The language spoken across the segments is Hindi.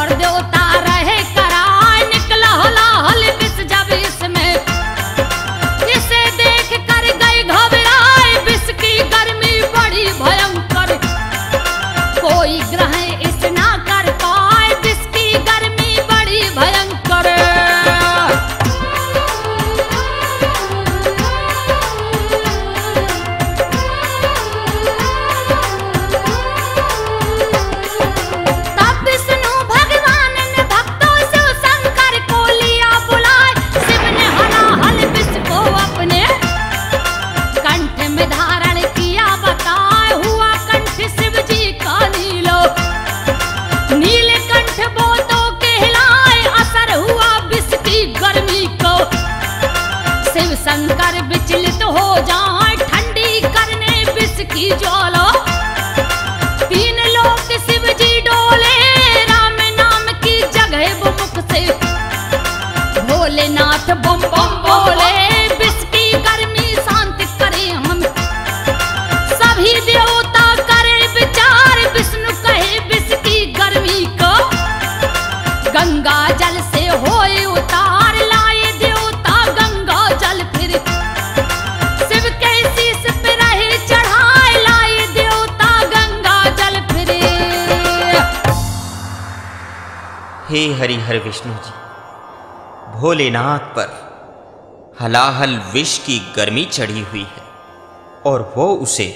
और देवता रहे कराए, निकला हला हल विष जब इसमें, इसे देख कर गई घबराए, विष की गर्मी बड़ी भयंकर, कोई ग्रहण इस ना कर पाए, विष की गर्मी बड़ी भयंकर। तब विष्णु भगवान ने भक्तों से शंकर को लिया बुलाए, शिव ने हलाहल विष को अपने कंठ में धारण किया, बताए हुआ कंठ शिव जी का नीलो, नीलकंठ बोतों के हिलाए, असर हुआ विष की गर्मी को, शिव शंकर विचलित हो जाए, ठंडी करने विष की ज्वाला, तीन लोक शिव जी डोले, राम नाम की जगह वो मुख से, भोलेनाथ बम बम बोले, विष की गर्मी शांत करे हम, सभी देवता करे विचार, विष्णु कहे विष की गर्मी को, गंगा जल से होए उतार, लाए देवता गंगा जल फिर, शिव के शीश पे रहे चढ़ाए, लाए देवता गंगा जल फिर। हे हरिहर विष्णु जी, भोलेनाथ पर हलाहल विष की गर्मी चढ़ी हुई है और वो उसे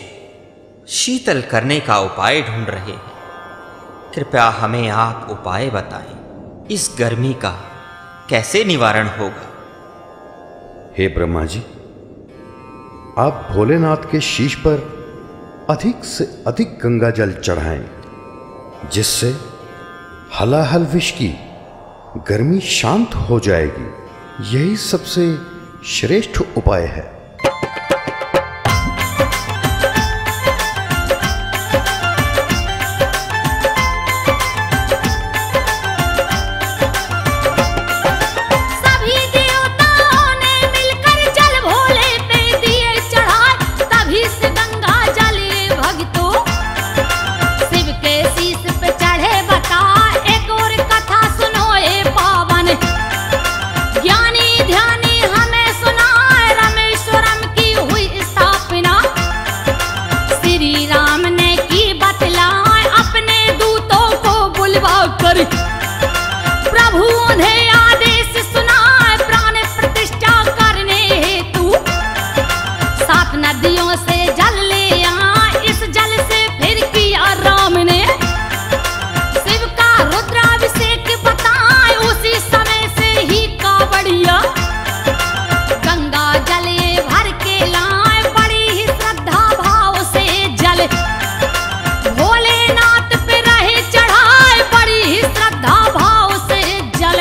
शीतल करने का उपाय ढूंढ रहे हैं। कृपया हमें आप उपाय बताएं, इस गर्मी का कैसे निवारण होगा? हे ब्रह्मा जी, आप भोलेनाथ के शीश पर अधिक से अधिक गंगा जल चढ़ाएं, जिससे हलाहल विष की गर्मी शांत हो जाएगी। यही सबसे श्रेष्ठ उपाय है। सभी देवताओं ने मिलकर जल भोले पे दिए चढ़ाए, तभी से गंगा जल भक्तों शिव के शीश पे चढ़े, बता एक और कथा सुनो ये पावन, ज्ञानी ध्यानी हमें सुनाए, रामेश्वरम की हुई स्थापना, श्री राम ने की बतलाए, अपने दूतों को बुलवा कर, प्रभु उन्हें आदेश सुनाए, प्राण प्रतिष्ठा करने हेतु, 7 नदियों से जल ले आए, इस जल से फिर किया राम ने, शिव का रुद्राभिषेक बताए, उसी समय से ही कावड़िया गंगा जल ये भर के लाए, बड़ी ही श्रद्धा भाव से जल भोलेनाथ पे रहे चढ़ाए, बड़ी ही श्रद्धा भाव से जल।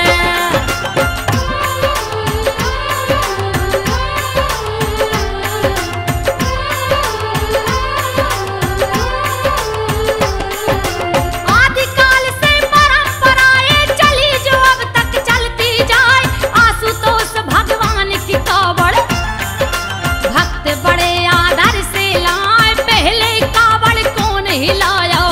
आदिकाल से परंपराएं चली जो अब तक चलती जाए, आशुतोष भगवान की कावड़ भक्त बड़े आदर से लाए, पहले कावड़ कौन हिलाया,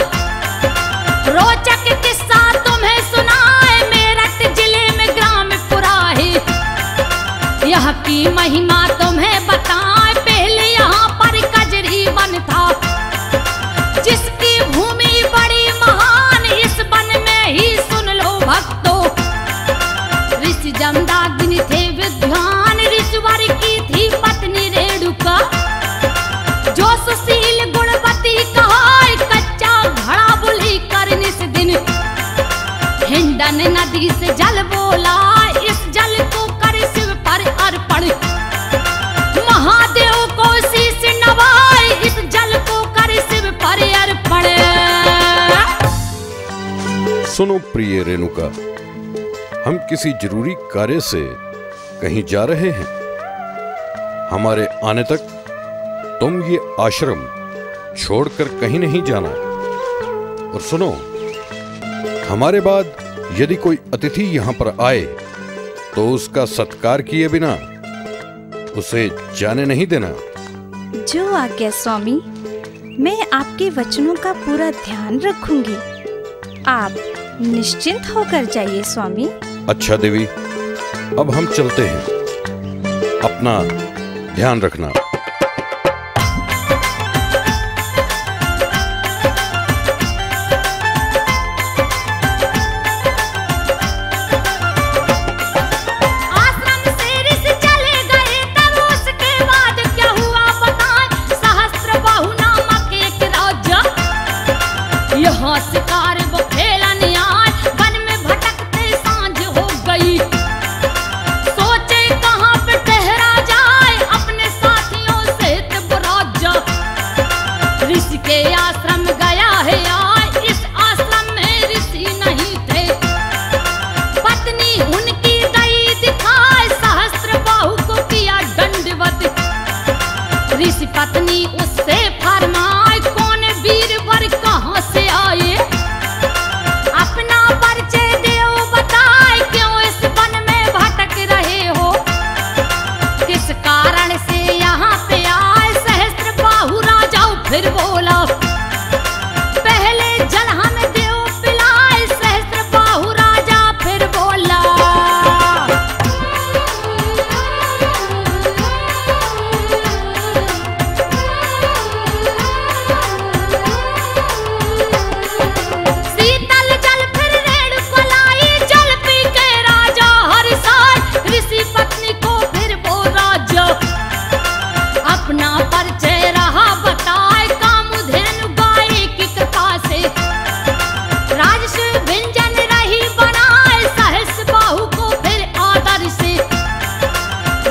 रोचक किस्सा तुम्हें सुनाए, मेरठ जिले में ग्राम पुराही, यहाँ की महिमा तुम्हें बताए, पहले यहाँ पर कजरी वन था, जिसकी भूमि बड़ी महान, इस वन में ही सुन लो भक्तों, ऋषि जमदाग्नि थे विद्वान, ऋषिवर की थी पत्नी रेणुका, जो सुशील गुणवती कहाय, कच्चा घड़ा बुली कर निस दिन, हिंडन नदी से जल बोला, इस जल को कर शिव पर अर्पण, महादेव को शीश नवाए, इस जल को कर शिव पर अर्पण। सुनो प्रिय रेणुका, हम किसी जरूरी कार्य से कहीं जा रहे हैं। हमारे आने तक तुम ये आश्रम छोड़कर कहीं नहीं जाना। और सुनो, हमारे बाद यदि कोई अतिथि यहाँ पर आए तो उसका सत्कार किए बिना उसे जाने नहीं देना। जो आज्ञा स्वामी, मैं आपके वचनों का पूरा ध्यान रखूंगी। आप निश्चिंत होकर जाइए स्वामी। अच्छा देवी, अब हम चलते हैं। अपना ध्यान रखना। शिकार वो खेलन आए, वन में भटकते सांझ हो गई। सोचे कहाँ पे ठहरा जाए, अपने साथियों से बुराजा। ऋषि के आश्रम गया है आए, इस आश्रम में ऋषि नहीं थे। पत्नी उनकी दई दिखाए, सहस्त्र बाहु को किया दंडवत। ऋषि पत्नी उससे फरमाए, कौन वीर वर कहाँ से आए, अपना परिचय देओ बताए, क्यों इस वन में भटक रहे हो, किस कारण से यहाँ पे आए। सहस्त्र बाहु राजा फिर बोला, पहले जल हमें देओ पिलाए। सहस्त्र बाहु राजा फिर बोला, शीतल जल फिर रेणु को लाई, जल पी के राजा हर्षाए। ऋषि पत्नी को फिर वो राजा अपना परिचय रहा बताए, कामधेनु गाय की कृपा से राजस्व व्यंजन रही बनाए। सहस्त्र बाहु को फिर आदर से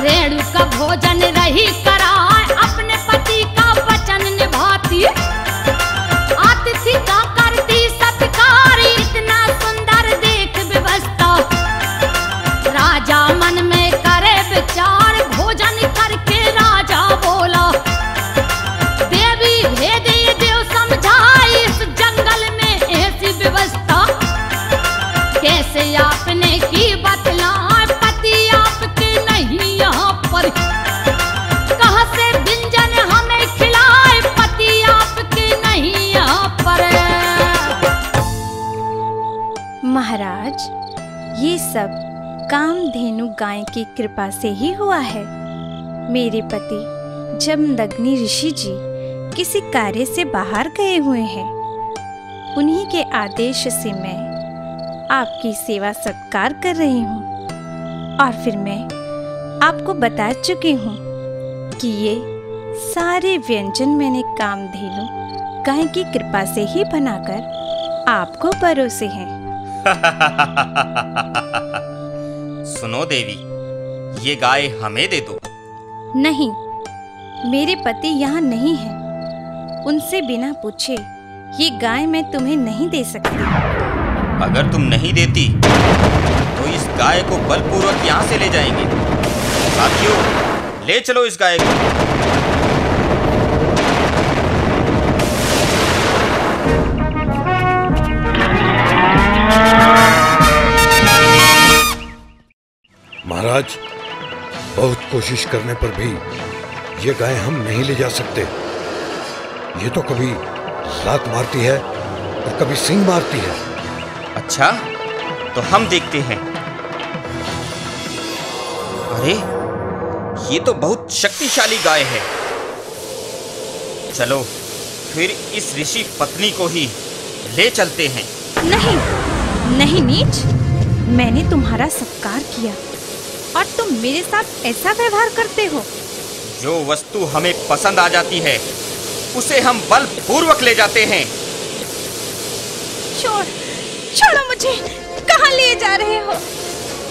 रेणु का भोजन रही कराए, अपने पति का वचन निभाती, अतिथि का करती सत्कार। इतना सुंदर देख व्यवस्था, राजा मन में करे विचार। भोजन करके राजा बोला, देवी भेद ये देव समझाई, इस जंगल में ऐसी व्यवस्था कैसे आपने की बतलाए। पति आपके नहीं यहाँ पर, कहाँ से व्यंजन हमें खिलाए, पति आपके नहीं यहाँ पर। महाराज, ये सब कामधेनु गाय की कृपा से ही हुआ है। मेरे पति जमदग्नि ऋषि जी किसी कार्य से बाहर गए हुए हैं, उन्हीं के आदेश से मैं आपकी सेवा सत्कार कर रही हूँ। और फिर मैं आपको बता चुकी हूँ कि ये सारे व्यंजन मैंने कामधेनु गाय की कृपा से ही बनाकर आपको परोसे हैं। सुनो देवी, ये गाय हमें दे दो। नहीं, मेरे पति यहाँ नहीं हैं। उनसे बिना पूछे ये गाय मैं तुम्हें नहीं दे सकती। अगर तुम नहीं देती तो इस गाय को बलपूर्वक यहाँ से ले जाएंगे। साथियों, ले चलो इस गाय को। महाराज, बहुत कोशिश करने पर भी ये गाय हम नहीं ले जा सकते। ये तो कभी लात मारती है और कभी सींग मारती है। अच्छा, तो हम देखते हैं। अरे, ये तो बहुत शक्तिशाली गाय है। चलो फिर इस ऋषि पत्नी को ही ले चलते हैं। नहीं, नहीं नीच, मैंने तुम्हारा सत्कार किया और तुम मेरे साथ ऐसा व्यवहार करते हो। जो वस्तु हमें पसंद आ जाती है उसे हम बलपूर्वक ले जाते हैं। छोड़ो मुझे, कहाँ ले जा रहे हो?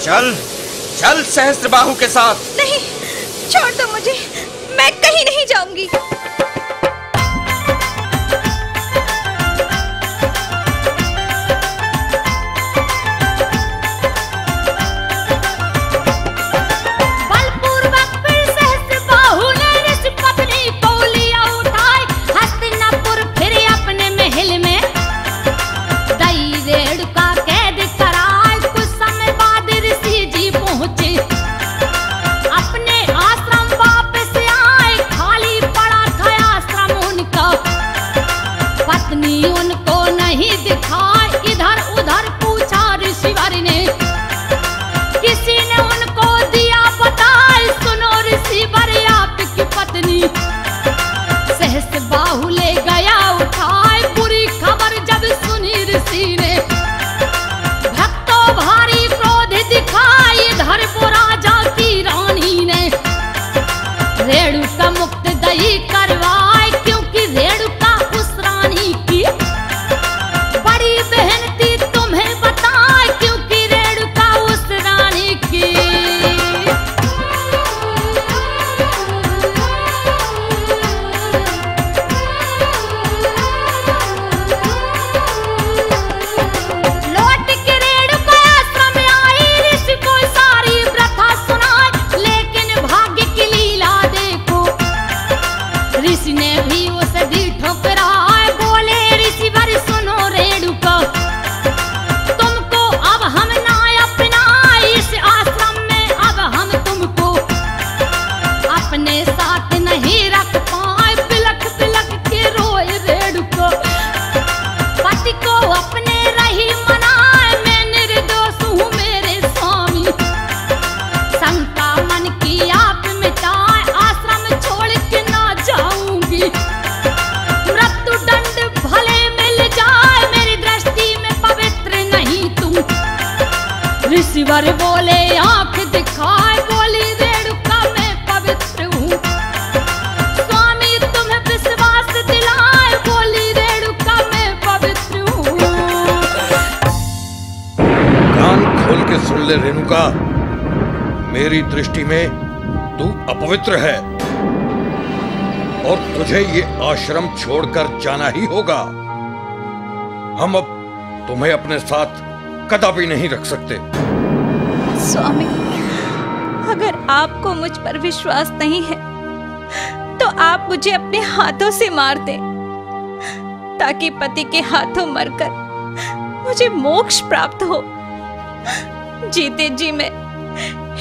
चल चल सहस्त्रबाहु के साथ। नहीं, छोड़ दो मुझे, मैं कहीं नहीं जाऊंगी। अपने आश्रम वापस आए, खाली पड़ा खया वर बोले आंख दिखाए, बोली रेणुका मैं पवित्र हूँ। स्वामी तुम्हें विश्वास दिलाए, बोली रेणुका मैं पवित्र हूँ। कान खोल के सुन ले रेणुका, मेरी दृष्टि में तू अपवित्र है और तुझे ये आश्रम छोड़कर जाना ही होगा। हम अब तुम्हें अपने साथ कदापि नहीं रख सकते। स्वामी, अगर आपको मुझ पर विश्वास नहीं है तो आप मुझे अपने हाथों से मार दें, ताकि पति के हाथों मरकर मुझे मोक्ष प्राप्त हो। जीते जी मैं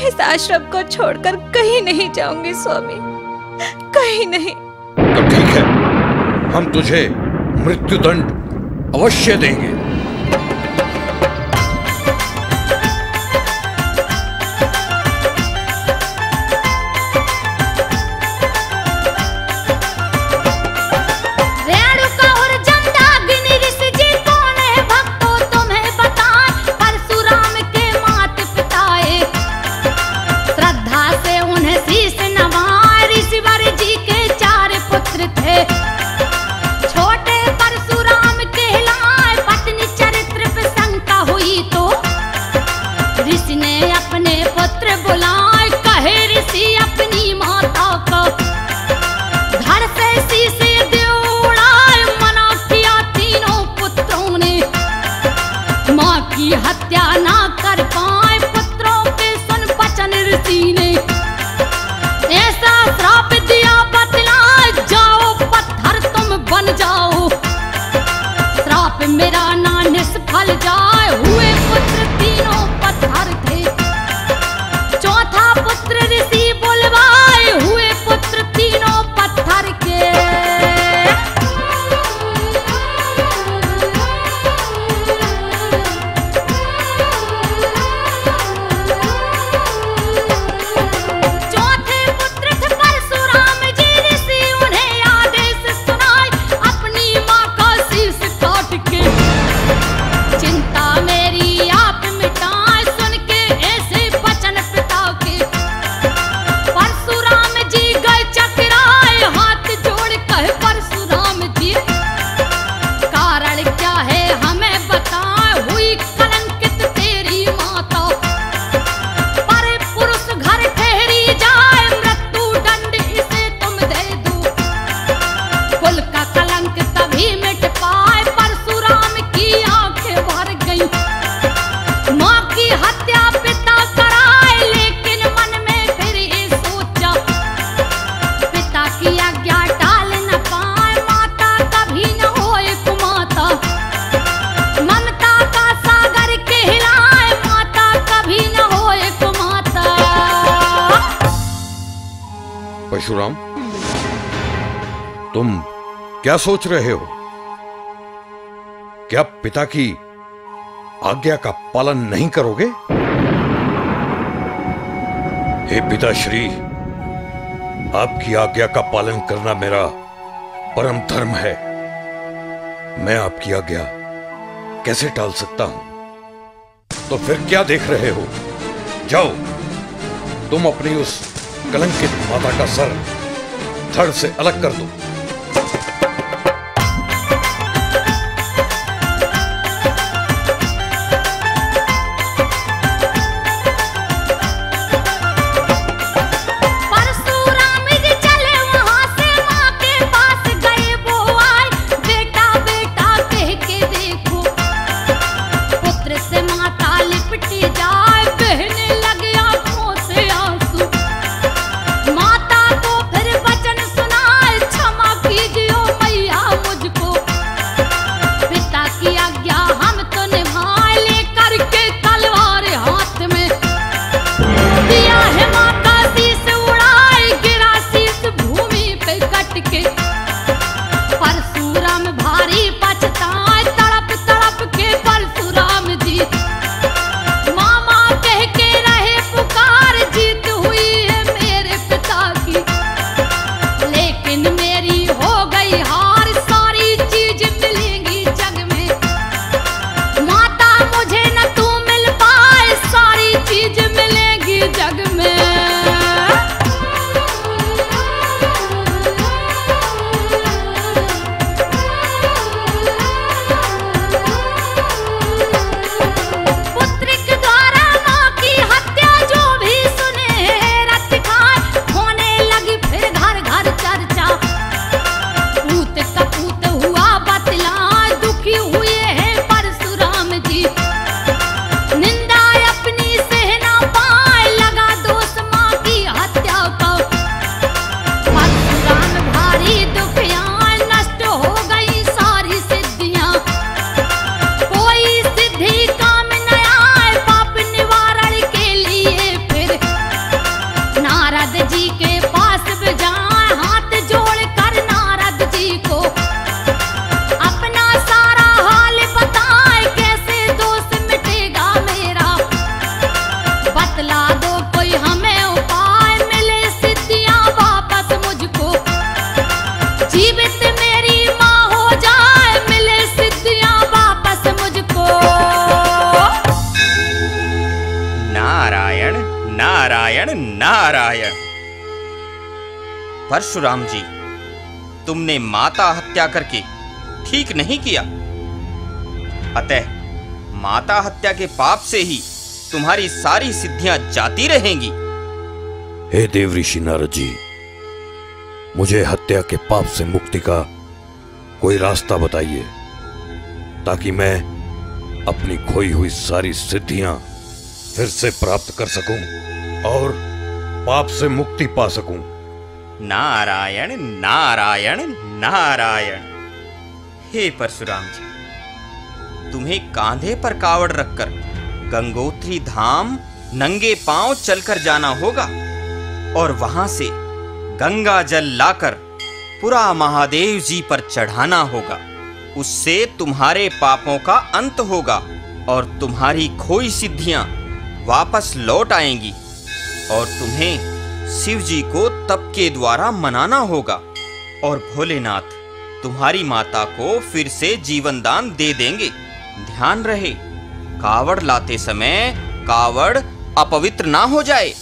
इस आश्रम को छोड़कर कहीं नहीं जाऊंगी स्वामी, कहीं नहीं। तो ठीक है, हम तुझे मृत्युदंड अवश्य देंगे। छोटे परशुराम कहलाए, पत्नी चरित्र पे शंका हुई तो ऋषि ने अपने पुत्र बुलाए। कहे ऋषि अपनी माता को, घर से शीशे दे उड़ाए। मना किया तीनों पुत्रों ने, माँ की हत्या ना कर पाए। पुत्रों के सुन वचन ऋषि ने, ऐसा श्राप दिया बतलाए, जाओ पत्थर तुम बन जाओ, श्राप मेरा ना निष्फल जाए। हुए पुत्र तीनों पत्थर थे, चौथा पुत्र ऋषि बुलवाए। हुए पुत्र तीनों पत्थर के। परशुराम, तुम क्या सोच रहे हो? क्या पिता की आज्ञा का पालन नहीं करोगे? हे पिताश्री, आपकी आज्ञा का पालन करना मेरा परम धर्म है। मैं आपकी आज्ञा कैसे टाल सकता हूं? तो फिर क्या देख रहे हो? जाओ, तुम अपनी उस कलंकित माता का सर धड़ से अलग कर दो। माता को फिर वचन सुनाए, क्षमा नारायण नारायण। परशुराम जी, तुमने माता हत्या करके ठीक नहीं किया। अतः माता हत्या के पाप से ही तुम्हारी सारी सिद्धियां जाती रहेंगी। हे देव ऋषि नारद जी, मुझे हत्या के पाप से मुक्ति का कोई रास्ता बताइए, ताकि मैं अपनी खोई हुई सारी सिद्धियां फिर से प्राप्त कर सकूं और पाप से मुक्ति पा सकूं। नारायण नारायण नारायण। हे परशुराम जी, तुम्हें कांधे पर कावड़ रखकर गंगोत्री धाम नंगे पांव चलकर जाना होगा और वहां से गंगा जल लाकर पुरा महादेव जी पर चढ़ाना होगा। उससे तुम्हारे पापों का अंत होगा और तुम्हारी खोई सिद्धियां वापस लौट आएंगी और तुम्हें शिव जी को तप के द्वारा मनाना होगा और भोलेनाथ तुम्हारी माता को फिर से जीवन दान दे देंगे। ध्यान रहे, कावड़ लाते समय कावड़ अपवित्र ना हो जाए।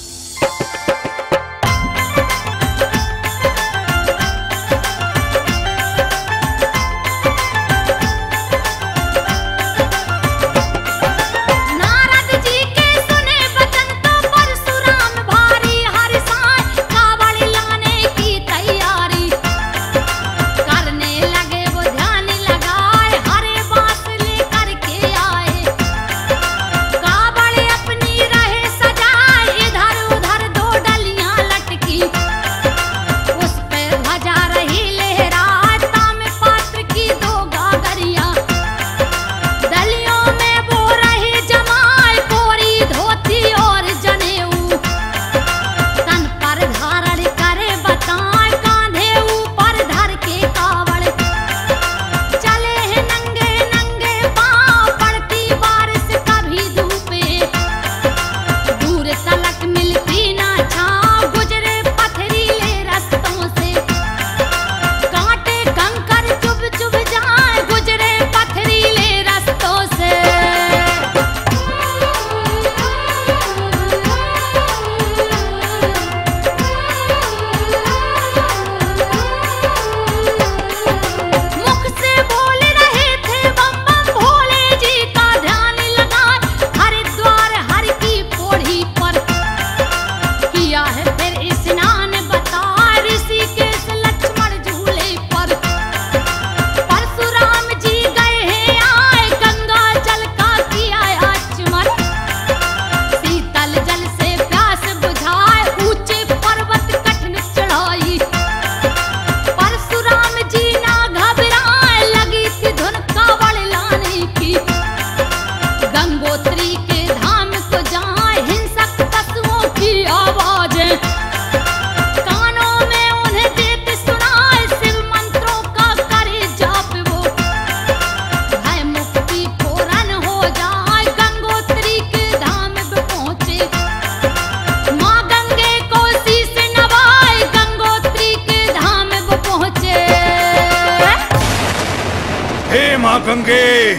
मां गंगे,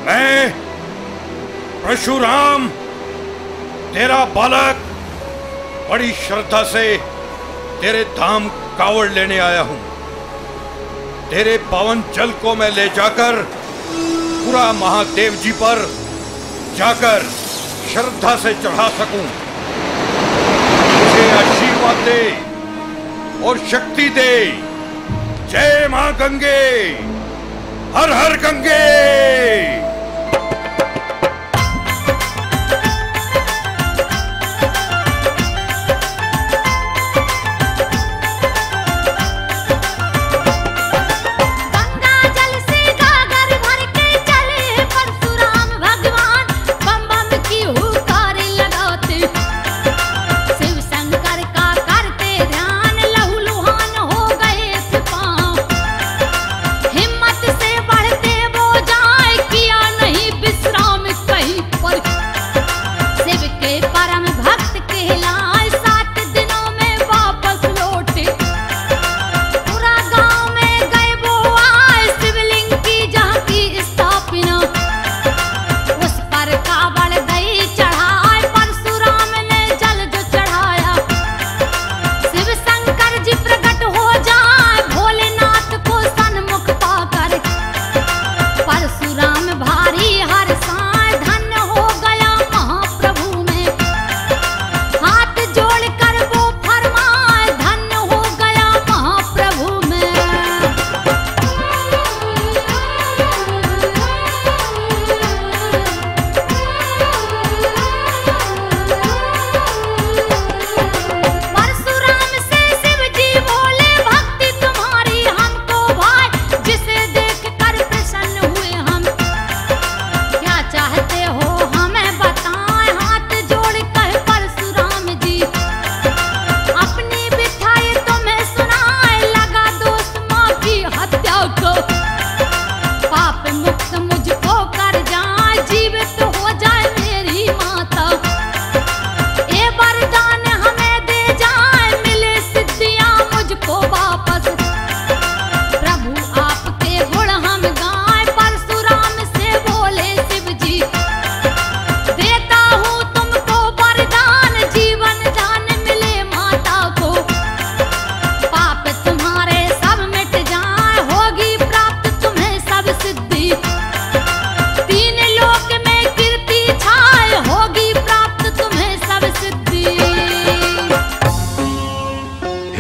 मैं परशुराम तेरा बालक बड़ी श्रद्धा से तेरे धाम कावड़ लेने आया हूं। तेरे पावन जल को मैं ले जाकर पूरा महादेव जी पर जाकर श्रद्धा से चढ़ा सकूं। मुझे आशीर्वाद दे और शक्ति दे। जय मां गंगे, हर हर गंगे। किया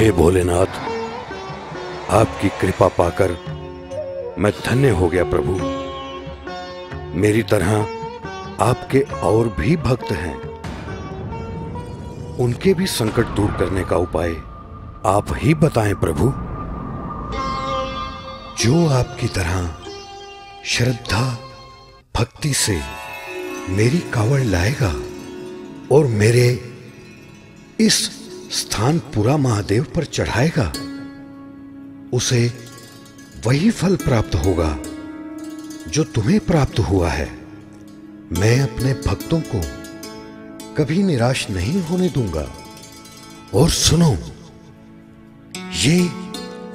हे भोलेनाथ, आपकी कृपा पाकर मैं धन्य हो गया प्रभु। मेरी तरह आपके और भी भक्त हैं, उनके भी संकट दूर करने का उपाय आप ही बताएं प्रभु। जो आपकी तरह श्रद्धा भक्ति से मेरी कावड़ लाएगा और मेरे इस स्थान पूरा महादेव पर चढ़ाएगा, उसे वही फल प्राप्त होगा जो तुम्हें प्राप्त हुआ है। मैं अपने भक्तों को कभी निराश नहीं होने दूंगा। और सुनो, ये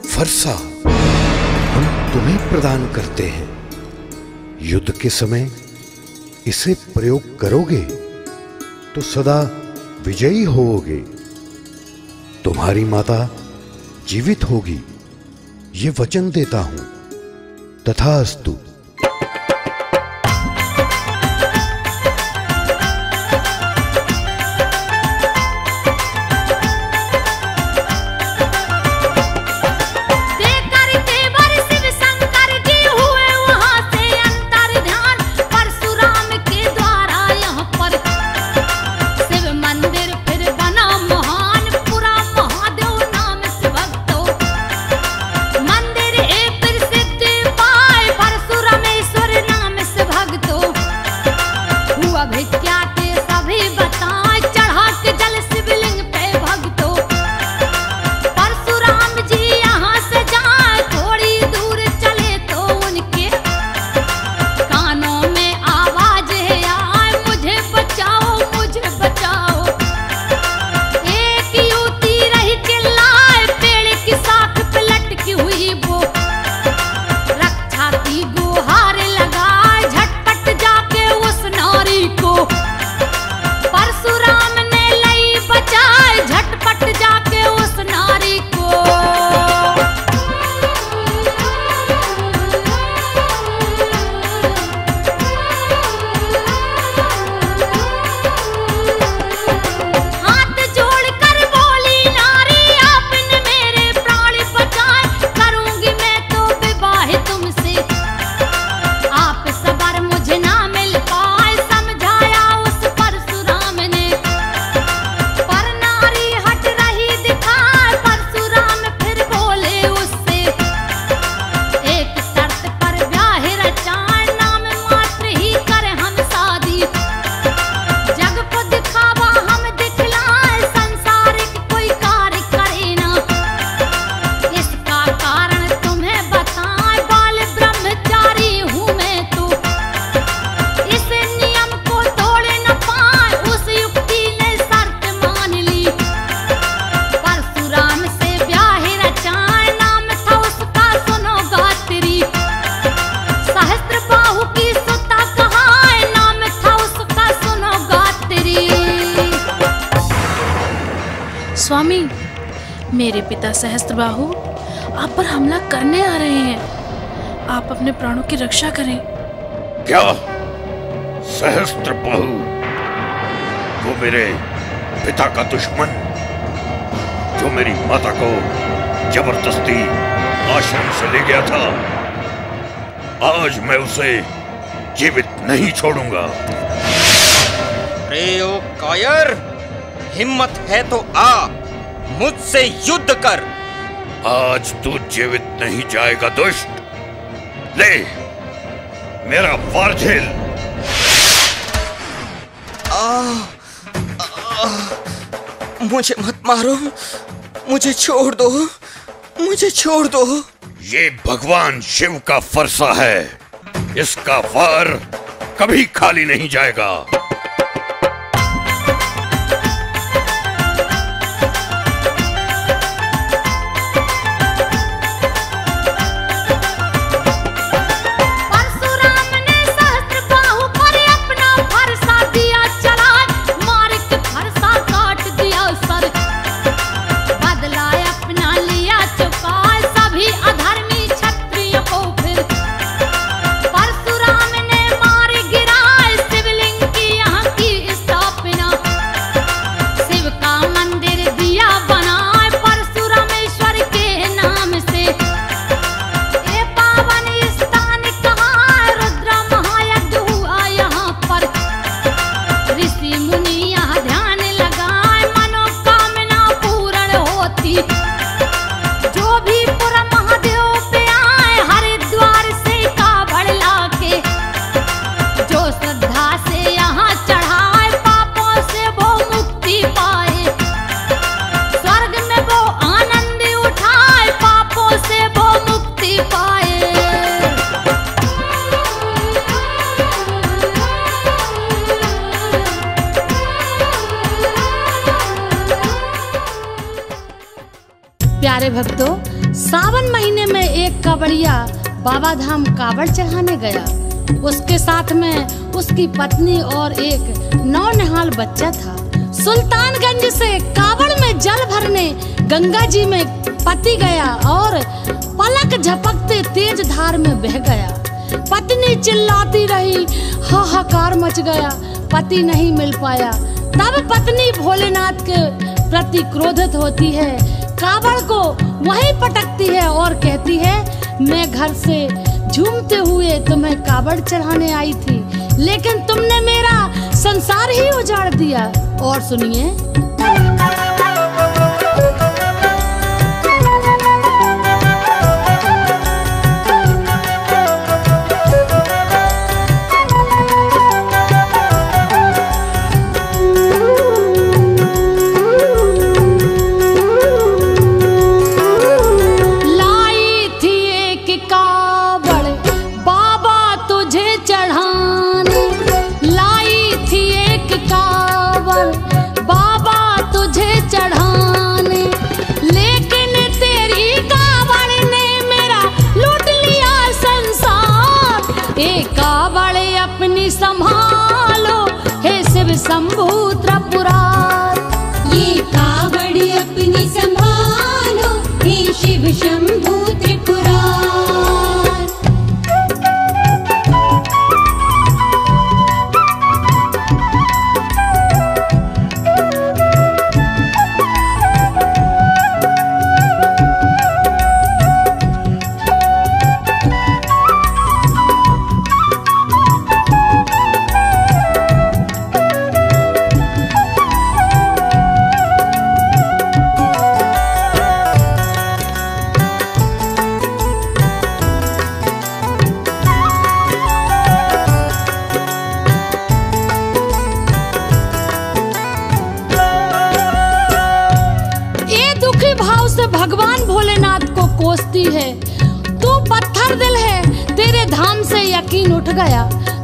फरसा हम तुम्हें प्रदान करते हैं। युद्ध के समय इसे प्रयोग करोगे तो सदा विजयी होोगे। तुम्हारी माता जीवित होगी, ये वचन देता हूं। तथास्तु। स्वामी, मेरे पिता सहस्त्रबाहु आप पर हमला करने आ रहे हैं। आप अपने प्राणों की रक्षा करें। क्या सहस्त्रबाहु वो मेरे पिता का दुश्मन जो मेरी माता को जबरदस्ती आश्रम से ले गया था, आज मैं उसे जीवित नहीं छोड़ूंगा। अरे ओ कायर, हिम्मत है तो आ, मुझसे युद्ध कर। आज तू जीवित नहीं जाएगा दुष्ट। ले मेरा वार झेल। मुझे मत मारो, मुझे छोड़ दो, मुझे छोड़ दो। ये भगवान शिव का फरसा है, इसका वार कभी खाली नहीं जाएगा। परशुराम ने मार गिराए शिवलिंग की प्यारे भक्तों, सावन महीने में एक कांवड़िया बाबा धाम कांवड़ चढ़ाने गया। उसके साथ में उसकी पत्नी और एक नौनिहाल बच्चा था। सुल्तानगंज से कांवड़ में जल भरने गंगा जी में पति गया और पलक झपकते तेज धार में बह गया। पत्नी चिल्लाती रही, हाहाकार मच गया, पति नहीं मिल पाया। तब पत्नी भोलेनाथ के प्रति क्रोधित होती है, कांवड़ को वहीं पटकती है और कहती है, मैं घर से झूमते हुए तुम्हें कांवड़ चढ़ाने आई थी, लेकिन तुमने मेरा संसार ही उजाड़ दिया। और सुनिए, संभालो हे शिव शंभू त्रिपुरार। ये कावड़ अपनी संभालो हे शिव शंभू त्रिपुरार। भगवान भोलेनाथ को कोसती है, तू पत्थर दिल है, तेरे धाम से यकीन उठ गया।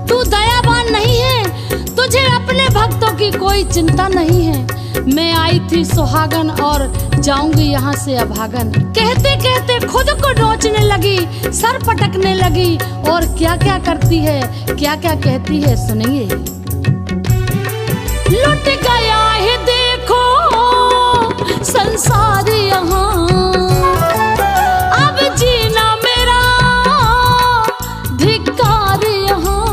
तू दयावान नहीं है, तुझे अपने भक्तों की कोई चिंता नहीं है। मैं आई थी सुहागन और जाऊंगी यहाँ से अभागन। कहते कहते खुद को नोचने लगी, सर पटकने लगी और क्या क्या करती है, क्या क्या कहती है, सुनिए। लुट गया है देखो संसार यहाँ, अब जीना मेरा धिक्कार यहाँ।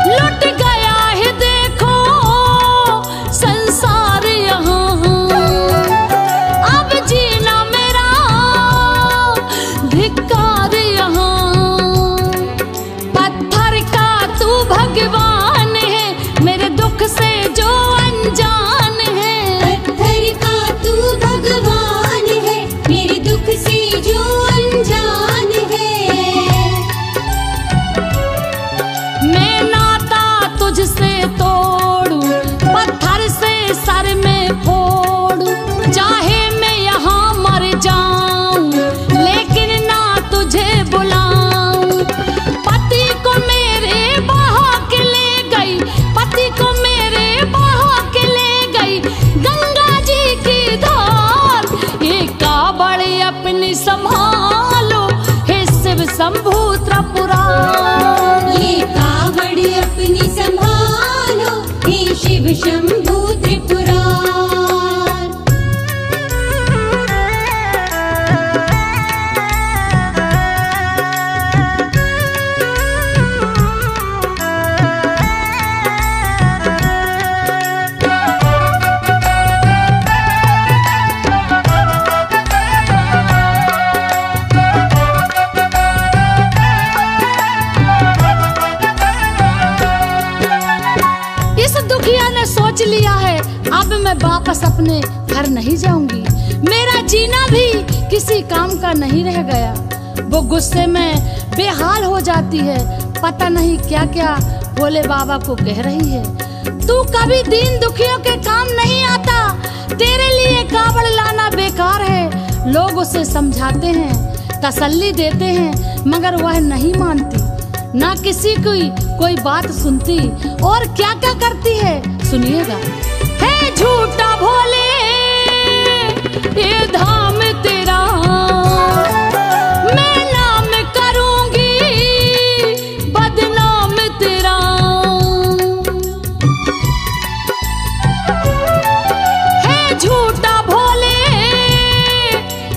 लुट गया है देखो संसार यहाँ, अब जीना मेरा धिक्कार यहाँ। पत्थर का तू भगवान है, मेरे दुख से जो अनजान है। पत्थर का तू भगवान है, मेरे दुख से जो अनजान है। मैं नाता तुझसे तोड़ू, पत्थर से सर में फोड़ू, चाहे मैं यहाँ मर जाऊं, लेकिन ना तुझे बुलाऊं। पति को मेरे बहा के ले गई, पति को मेरे बहा के ले गई गंगा जी की धार। ये कावड़ अपनी संभालो हे शिव शंभू त्रिपुरार। ये कावड़ अपनी संभालो हे शिव शंभू त्रिपुरार। इस दुखिया ने सोच लिया है, अब मैं वापस अपने घर नहीं जाऊंगी, मेरा जीना भी किसी काम का नहीं रह गया। वो गुस्से में बेहाल हो जाती है, पता नहीं क्या क्या भोले बाबा को कह रही है। तू कभी दीन दुखियों के काम नहीं आता, तेरे लिए कावड़ लाना बेकार है। लोग उसे समझाते हैं, तसल्ली देते हैं, मगर वह नहीं मानती, ना किसी की कोई बात सुनती और क्या क्या करती है, सुनिएगा। है झूठा भोले ये धाम तेरा, मैं नाम करूंगी बदनाम तेरा। है झूठा भोले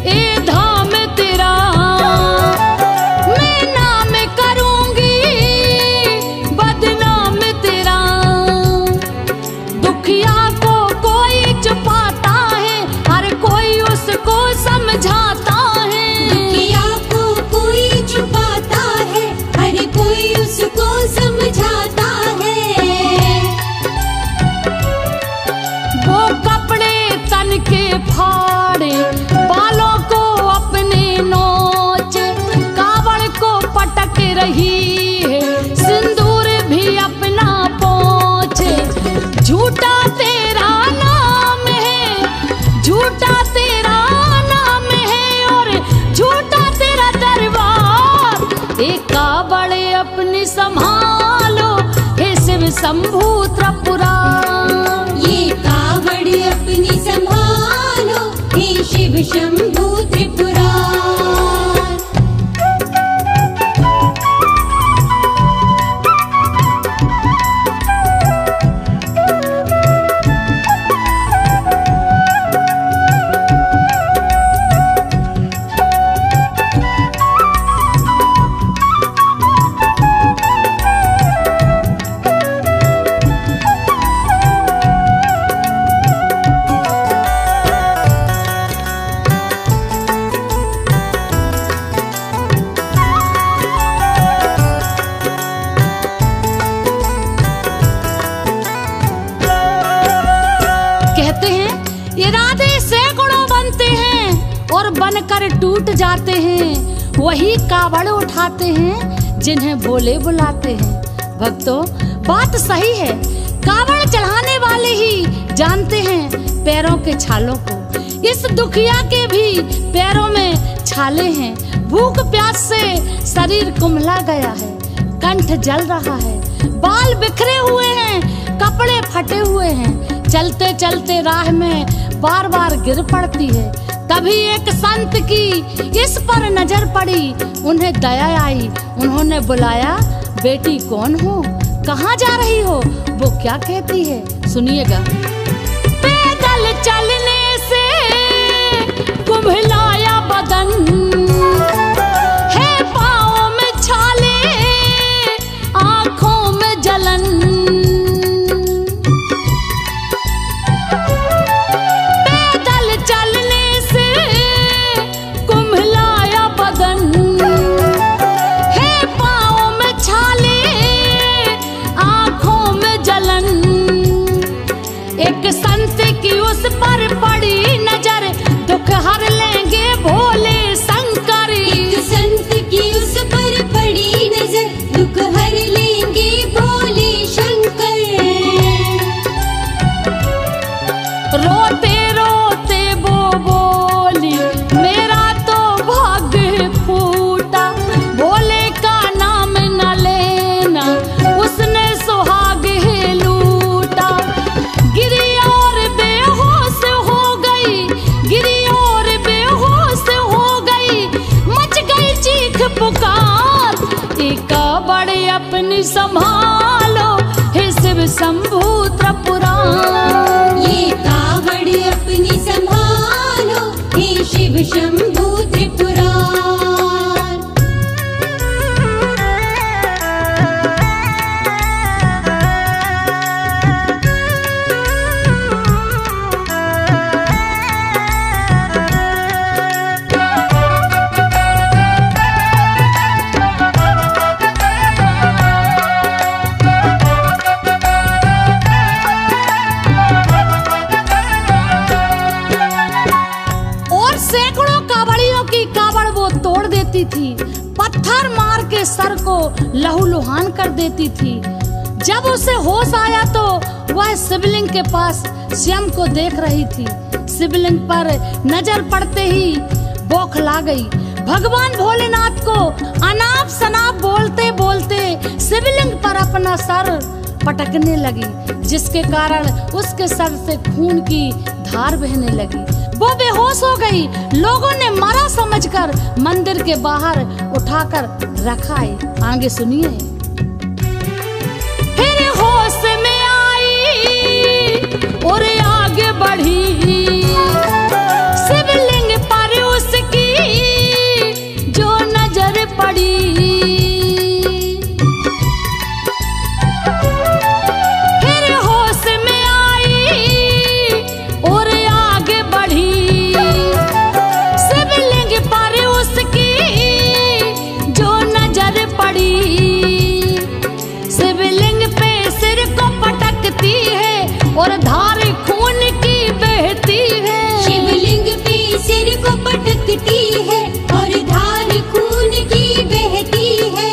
ये धाम तेरा, मैं नाम करूंगी बदनाम तेरा। दुखिया को कोई छुपाता है, हर कोई उसको समझाता है। दुखिया को कोई छुपाता है, हर कोई उसको समझाता है। वो कपड़े तन के फाड़े, बालों को अपने नोचे, कावड़ को पटक रही है, सिंदूर भी अपना पोंछे। झूठा तेरा नाम है, झूठा तेरा नाम है, और झूठा तेरा दरबार। एक कावड़ अपनी संभालो हे शिव शंभू त्रिपुरारी। ये कावड़ अपनी संभालो हे शिव शंभू त्रिपुरारी। कहते हैं इरादे सैकड़ों बनते हैं और बनकर टूट जाते हैं, वही कावड़ उठाते हैं जिन्हें भोले बुलाते हैं। भक्तों, बात सही है, कावड़ चढ़ाने वाले ही जानते हैं पैरों के छालों को। इस दुखिया के भी पैरों में छाले हैं। भूख प्यास से शरीर कुम्हला गया है, कंठ जल रहा है, बाल बिखरे हुए हैं, कपड़े फटे हुए हैं। चलते चलते राह में बार बार गिर पड़ती है। तभी एक संत की इस पर नजर पड़ी, उन्हें दया आई। उन्होंने बुलाया, बेटी कौन हो, कहाँ जा रही हो? वो क्या कहती है, सुनिएगा। पैदल चलने से कुम्हलाया बदन, है पाँव में छाले, आँखों में जलन। पैदल चलने से कुम्हलाया बदन, है पाँव में छाले, आँखों में जलन। एक संत की उस पर पड़ी नजर, दुख हर लेंगे भोले शंकर। एक संत की उस पर पड़ी नजर, दुख हर लेंगे भोले शंकर। रोते रोते वो बोली, मेरा तो भाग्य फूटा, भोले का नाम न लेना, उसने सुहाग ही लूटा। गिरी और बेहोश हो गई, गिरी और बेहोश हो गई, मच गई चीख पुकार। एक बड़े अपनी संभालो हे शिव शंभू त्रिपुरारी। ये कावड़ अपनी संभालो हे शिव शंभू त्रिपुरारी। और सैकड़ों कावड़ियों की कावड़ वो तोड़ देती थी, पत्थर मार के सर को लहूलुहान कर देती थी। जब उसे होश आया तो वह शिवलिंग के पास स्वयं को देख रही थी। शिवलिंग पर नजर पड़ते ही बौखला गई। भगवान भोलेनाथ को अनाप शनाप बोलते बोलते शिवलिंग पर अपना सर पटकने लगी, जिसके कारण उसके सर से खून की धार बहने लगी। वो बेहोश हो गई। लोगों ने मरा समझकर मंदिर के बाहर उठाकर रखा है। आगे सुनिए। फिर होश में आई और आगे बढ़ी, शिवलिंग पर उसकी जो नजर पड़ी। फिर होश में आई और आगे बढ़ी, शिवलिंग पर उसकी जो नजर पड़ी। शिवलिंग पे सिर को पटकती है और धार खून की बहती है। शिवलिंग पे सिर को पटकती है और धार खून की बहती है।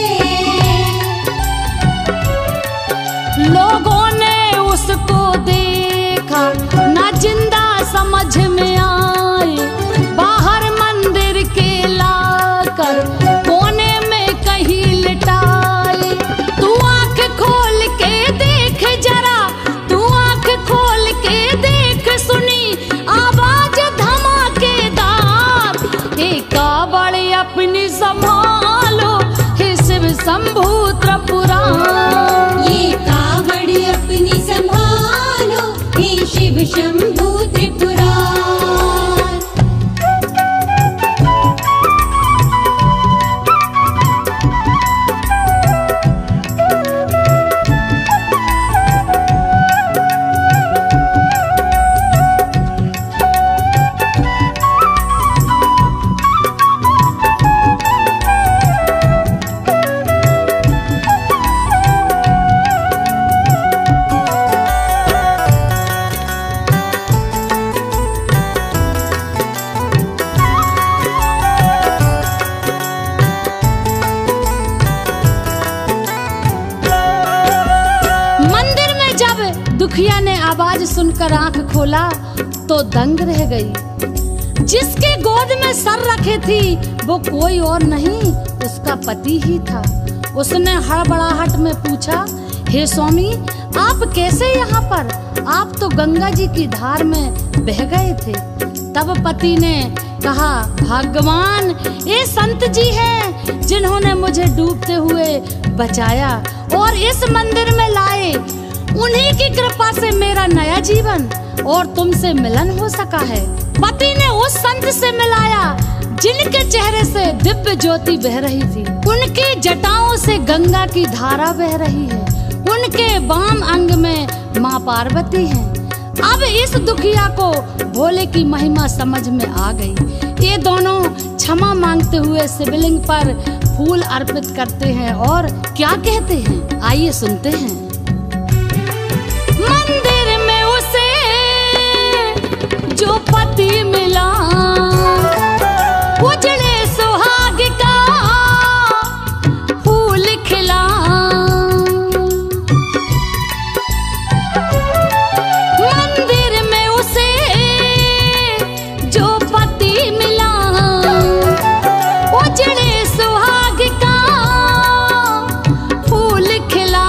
लोगों ने उसको देखा, ना जिंदा समझ में आए, बाहर मंदिर के लाकर कोने में कहीं लिटाए। तू आंख खोल के देख जरा, तू आंख खोल के देख, सुनी आवाज धमाकेदार। हे कावड़ अपनी संभालो, हे शिव शंभू त्रिपुरारी। ये कावड़ अपनी संभालो, हे शिव शंभू त्रिपुरारी। दुखिया ने आवाज सुनकर आंख खोला तो दंग रह गई। जिसके गोद में सर रखे थी वो कोई और नहीं, उसका पति ही था। उसने हड़बड़ाहट में पूछा, हे स्वामी, आप कैसे यहाँ पर? आप तो गंगा जी की धार में बह गए थे। तब पति ने कहा, भगवान, ये संत जी हैं जिन्होंने मुझे डूबते हुए बचाया और इस मंदिर में लाए। उन्हीं की कृपा से मेरा नया जीवन और तुमसे मिलन हो सका है। पति ने उस संत से मिलाया जिनके चेहरे से दिव्य ज्योति बह रही थी। उनकी जटाओं से गंगा की धारा बह रही है। उनके वाम अंग में माँ पार्वती हैं। अब इस दुखिया को भोले की महिमा समझ में आ गई। ये दोनों क्षमा मांगते हुए शिवलिंग पर फूल अर्पित करते हैं और क्या कहते हैं, आइए सुनते हैं। मंदिर में उसे जो पति मिला, उजड़े सुहाग का फूल खिला। मंदिर में उसे जो पति मिला, उजड़े सुहाग का फूल खिला।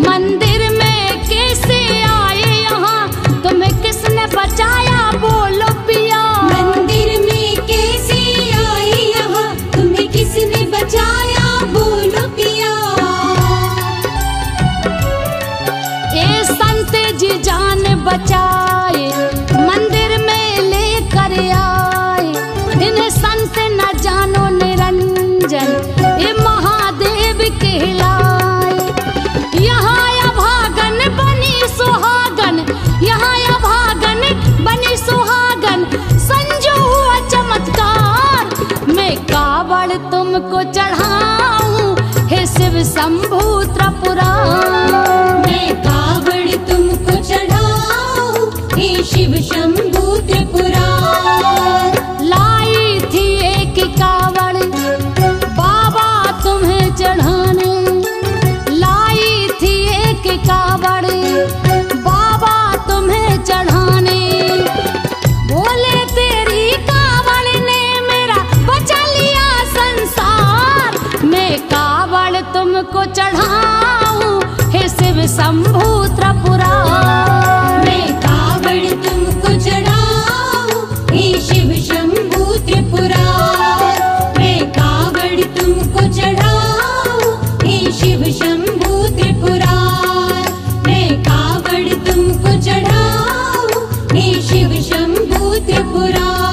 मंदिर में कैसे आए यहाँ, तुम्हें किसने बचाया, बोलो पिया। मंदिर में कैसे आए यहाँ, तुम्हें किसने बचाया, बोलो पिया। ये संत जी जान बचाए, मंदिर में लेकर आए। इन्हें संत न जानो निरंजन, ये महादेव कहलाए। यहाँ अभागन बनी सुहागन, यहाँ अभागन बनी सुहागन, संजो हुआ चमत्कार। मैं कावड़ तुमको चढ़ाऊं, हे शिव शंभू त्रिपुरारी। मैं कावड़ तुमको चढ़ाऊं, हे शिव शंभू त्रिपुरारी। लाई थी एक कावड़ बाबा तुम्हें चढ़ाने, लाई थी एक कावड़ बाबा तुम्हें चढ़ाने। बोले तेरी कावड़ ने मेरा बचा लिया संसार। मैं कावड़ तुमको चढ़ाऊं, शिव शंभू त्रिपुरार। मैं कावड़ तुमको चढ़ाऊं हे शिव शंभू त्रिपुरार। मैं कावड़ तुमको चढ़ाऊं हे शिव शंभू त्रिपुरार। मैं कावड़ तुमको चढ़ाऊं हे शिव शंभू त्रिपुरार।